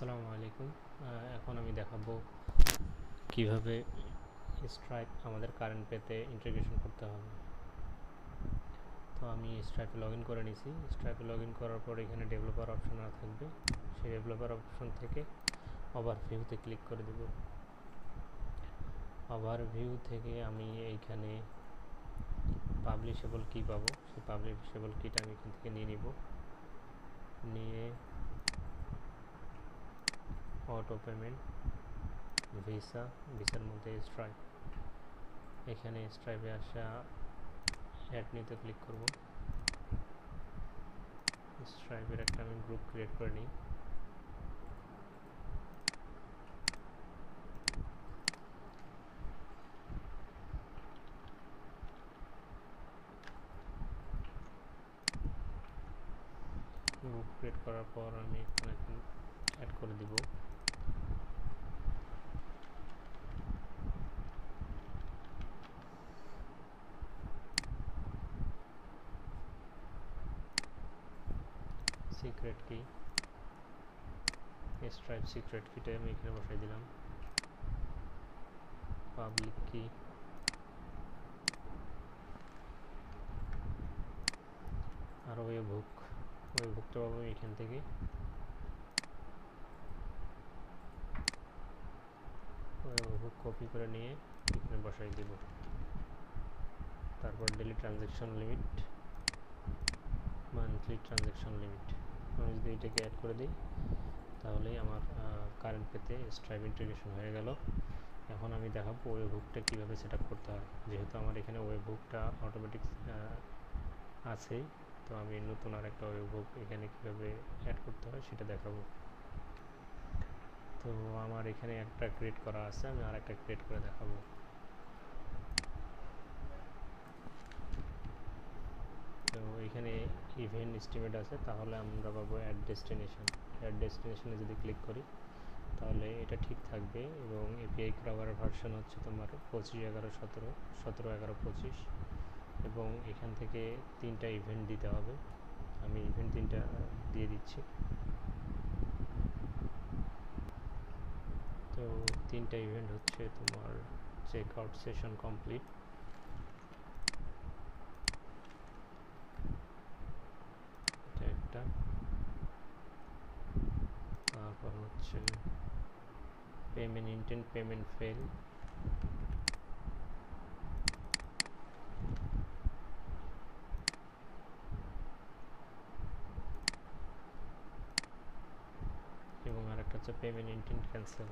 আসসালামু আলাইকুম। এখন আমি দেখাবো কিভাবে স্ট্রাইপ আমাদের কারেন্ট পেতে ইন্টিগ্রেশন করতে হবে। তো আমি স্ট্রাইপে লগ ইন করে নিয়েছি। স্ট্রাইপে লগ ইন করার পর এখানে ডেভেলপার অপশন থাকবে, সেই ডেভেলপার অপশন থেকে ওভারভিউতে ক্লিক করে দেব। ওভারভিউ থেকে আমি এইখানে পাবলিশেবল কি পাবো, সেই পাবলিশেবল কিটা আমি এখান থেকে নিয়ে নিব। নিয়ে অটো পেমেন্ট, ভিসার মধ্যে স্ট্রাইপ, এখানে স্ট্রাইপে আসা অ্যাড নিতে ক্লিক করব। স্ট্রাইপের একটা আমি গ্রুপ ক্রিয়েট করে নিই। গ্রুপ ক্রিয়েট করার পর আমি এখানে অ্যাড করে দিব। সিক্রেট কি, স্ট্রাইপ সিক্রেট কিটা আমি এখানে বসাই দিলাম। পাবলিক কি, আর ওয়েবহুকটা পাবো এখান থেকে। ওয়েবহুক কপি করে নিয়ে এখানে বসাই দিব। তারপর daily transaction limit, monthly transaction limit, আমি যদি এটাকে অ্যাড করে দিই তাহলেই আমার কারেন্ট পেতে স্ট্রাইপ ইন্টিগ্রেশন হয়ে গেল। এখন আমি দেখাবো ওয়েবহুকটা কীভাবে সেট আপ করতে হয়। যেহেতু আমার এখানে ওয়েবহুকটা অটোমেটিক আছেই, তো আমি নতুন আর একটা ওয়েবহুক এখানে কীভাবে অ্যাড করতে হয় সেটা দেখাবো। তো আমার এখানে একটা ক্রিয়েট করা আছে, আমি আর একটা ক্রিয়েট করে দেখাবো। তো এখানে ইভেন্ট এস্টিমেট আছে, তাহলে আমরা পাবো অ্যাড ডেস্টিনেশনে যদি ক্লিক করি তাহলে এটা ঠিক থাকবে। এবং এপিআই ক্রাভারের ভার্সন হচ্ছে তোমার 25.11.17, 17.11.25, এবং এখান থেকে 3টা ইভেন্ট দিতে হবে। আমি ইভেন্ট 3টা দিয়ে দিচ্ছি। তো 3টা ইভেন্ট হচ্ছে তোমার চেক আউট সেশন কমপ্লিট, এটা একটা, তারপর হচ্ছে পেমেন্ট ইন্টেন্ট পেমেন্ট ফেল, এবং আরেকটা হচ্ছে পেমেন্ট ইন্টেন্ট ক্যান্সেল।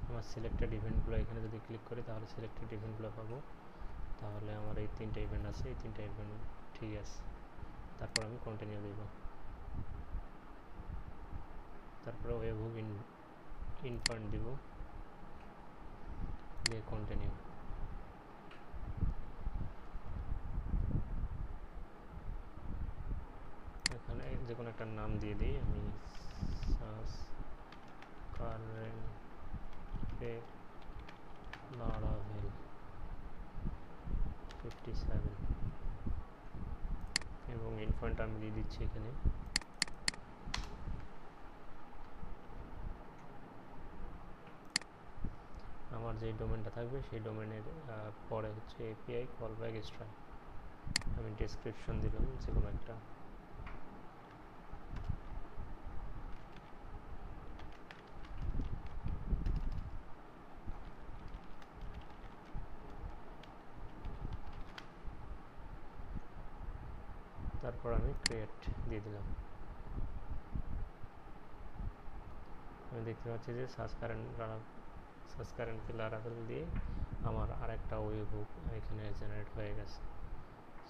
আমার সিলেক্টেড ইভেন্টগুলো এখানে যদি ক্লিক করি তাহলে সিলেক্টেড ইভেন্টগুলো পাবো। তাহলে আমার এই 3টা ইভেন্ট আছে, এই 3টা ইভেন্ট ঠিক আছে। তারপর আমি কন্টিনিউ দেব। তারপরে ওয়েবহুক ইন পয়েন্ট দিব, দিয়ে কন্টিনিউ। এখানে যে কোনো একটা নাম দিয়ে দিই, আমি সাস কারেন্ট পে লারাভেল 57, এবং ইন পয়েন্ট আমি দিয়ে দিচ্ছি এখানে। আমার যে ডোমেনটা থাকবে সেই ডোমেনের পরে হচ্ছে এপিআই কলব্যাক স্ট্রাইপ, আমি ডেসক্রিপশন দিলাম যে কোনো একটা। তারপর আমি ক্রিয়েট দিয়ে দিলাম। আমি দেখতে পাচ্ছি যে সার্চ কারেন্ট লারাভেল দিয়ে আমার আরেকটা ওয়েবহুক এখানে জেনারেট হয়ে গেছে।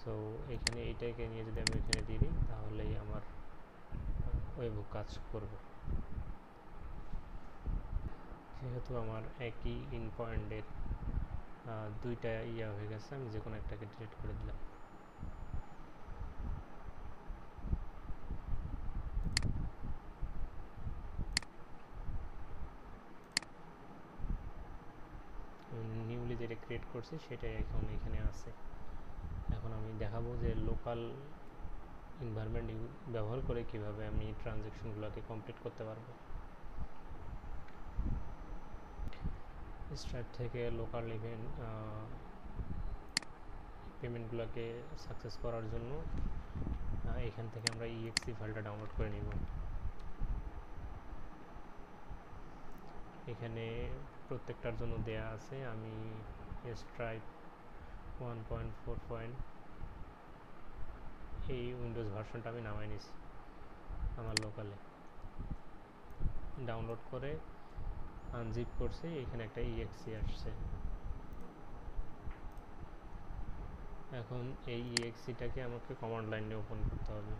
সো এখানে এইটাকে নিয়ে যদি আমি এখানে দিয়ে দিই তাহলেই আমার ওয়েবহুক কাজ করবে। যেহেতু আমার একই ইন পয়েন্টের 2টা হয়ে গেছে, আমি যে কোনো একটাকে ডিলিট করে দিলাম। নিউলি যেটা ক্রিয়েট করছি সেটাই এখন এখানে আছে। এখন আমি দেখাবো যে লোকাল এনভায়রনমেন্ট ব্যবহার করে কিভাবে আমি ট্রানজ্যাকশনগুলোকে কমপ্লিট করতে পারবো। স্ট্রাইপ থেকে লোকাল ইভেন্ট পেমেন্টগুলোকে সাকসেস করার জন্য এখান থেকে আমরা EXE ফাইলটা ডাউনলোড করে নিব। এখানে প্রত্যেকটার জন্য দেয়া আছে। আমি স্ট্রাইপ 1.4 এই উইন্ডোজ ভার্সনটা আমি নামাই নিছি আমার লোকালে, ডাউনলোড করে আনজিপ করছি। এখানে একটা EXE আসছে। এখন এই EXEটাকে আমাকে কমান্ড লাইনে ওপেন করতে হবে।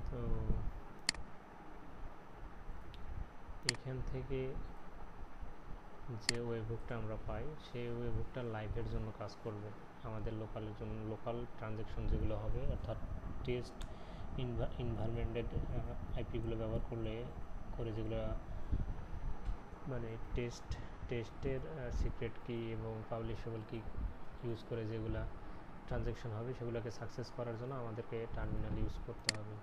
তো এখান থেকে যে ওয়েবহুকটা আমরা পাই সেই ওয়েবহুকটা লাইভের জন্য কাজ করবে, আমাদের লোকালের জন্য। লোকাল ট্রানজ্যাকশন যেগুলো হবে, অর্থাৎ টেস্ট এনভায়রনমেন্টেড আইপিগুলো ব্যবহার করে যেগুলো মানে টেস্টের সিক্রেট কি এবং পাবলিশেবল কি ইউজ করে যেগুলা ট্রানজ্যাকশন হবে, সেগুলোকে সাকসেস করার জন্য আমাদেরকে টার্মিনাল ইউজ করতে হবে।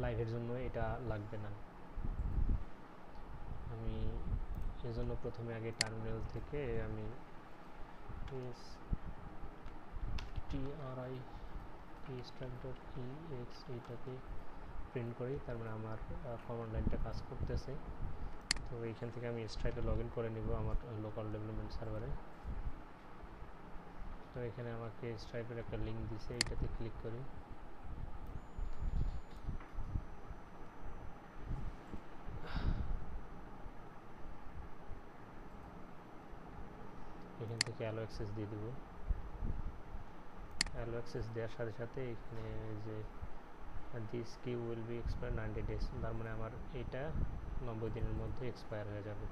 লাইভের জন্য এটা লাগবে না। আমি এজন্য প্রথমে আগে টার্মিনাল থেকে আমি stri.ex এইটাকে প্রিন্ট করি, তার মানে আমার কমান্ড লাইনটা কাজ করতেছে। তো এইখান থেকে আমি স্ট্রাইপে লগ ইন করে নিব আমার লোকাল ডেভেলপমেন্ট সার্ভারে। তো এখানে আমাকে স্ট্রাইপের একটা লিঙ্ক দিছে, এইটাতে ক্লিক করি। এখান থেকে অ্যালো অ্যাক্সেস দিয়ে দেবো। অ্যালো অ্যাক্সেস দেওয়ার সাথে সাথে এখানে যে দিস কি উইল বি এক্সপায়ার 90 ডেজ, তার মানে আমার এটা 90 দিনের মধ্যে এক্সপায়ার হয়ে যাবে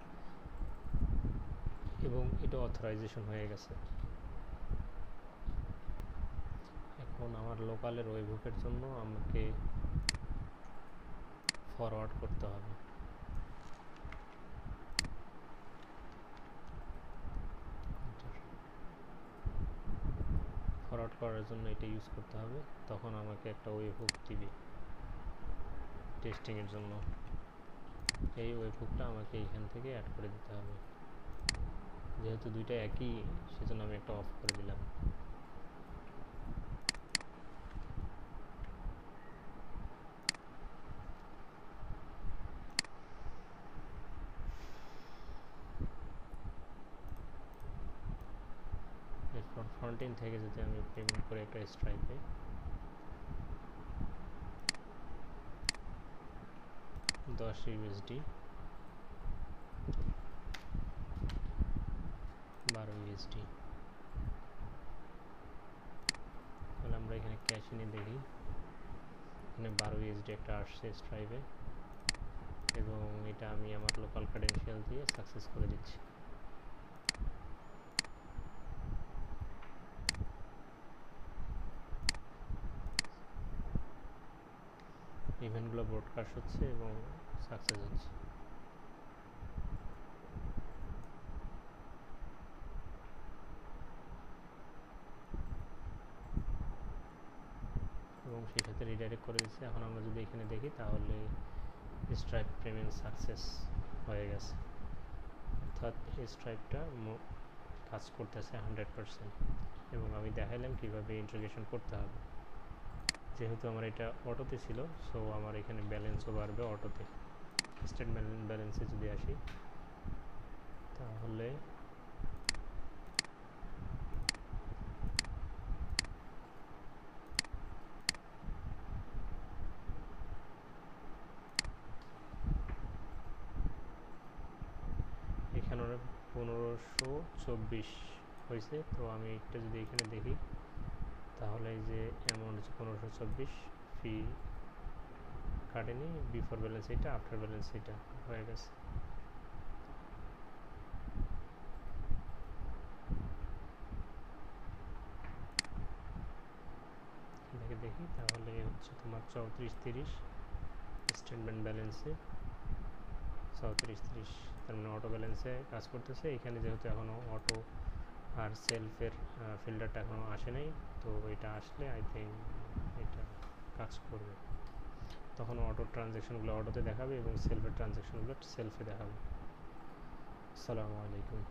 এবং এটা অথরাইজেশন হয়ে গেছে। এখন আমার লোকালের ওয়েবহুকের জন্য আমাকে ফরওয়ার্ড করতে হবে। ফরওয়ার্ড করার জন্য এটা ইউজ করতে হবে, তখন আমাকে একটা ওয়েবহুক দিবে টেস্টিংয়ের জন্য। এই ওয়েবহুকটা আমাকে এইখান থেকে অ্যাড করে দিতে হবে। যেহেতু দুইটা একই, সেজন্য আমি একটা অফ করে দিলাম। এরপর ফ্রন্ট এন্ড থেকে যদি আমি পেমেন্ট করি একটা স্ট্রাইপে, 10 USD, 12 USD, তাহলে আমরা এখানে ক্যাশ এনে দেখি, এখানে 12 USD একটা আসছে স্ট্রাইপে এবং এটা আমি আমার লোকাল ক্রেডেনশিয়াল দিয়ে সাকসেস করে দিচ্ছি। ইভেন্টগুলো ব্রডকাস্ট হচ্ছে এবং সাকসেস হচ্ছে। এবং সেই সাথে রিডাইরেক্ট করে দিচ্ছে। এখন আমরা যদি এখানে দেখি তাহলে স্ট্রাইপ পেমেন্ট সাকসেস হয়ে গেছে, অর্থাৎ স্ট্রাইপটা কাজ করতেছে 100%। এবং আমি দেখাইলাম কীভাবে ইন্টিগ্রেশন করতে হবে। যেহেতু আমার এটা অটোতে ছিল, সো আমার এখানে ব্যালেন্সও বাড়বে অটোতে। স্টেটমেন্ট ব্যালেন্সে যদি আসি তাহলে এখানে 1524 হয়েছে। তো আমি একটা যদি এখানে দেখি তাহলে এই যে অ্যামাউন্ট হচ্ছে 1524, ফি কাটেনি, বিফোর ব্যালেন্স এটা, আফটার ব্যালেন্স এটা হয়ে গেছে। দেখি, তাহলে হচ্ছে তোমার 3430 স্টেটমেন্ট ব্যালেন্সে 3430, তার মানে অটো ব্যালেন্সে কাজ করতেছে। এখানে যেহেতু এখনও অটো আর সেলফের ফিল্টারটা এখনও আসে নাই, তো এটা আসলে আই থিঙ্ক এটা কাজ করবে। তখন অটো ট্রানজ্যাকশনগুলো অটোতে দেখাবে এবং সেলফের ট্রানজ্যাকশনগুলো সেলফে দেখাবে। আসসালামু আলাইকুম।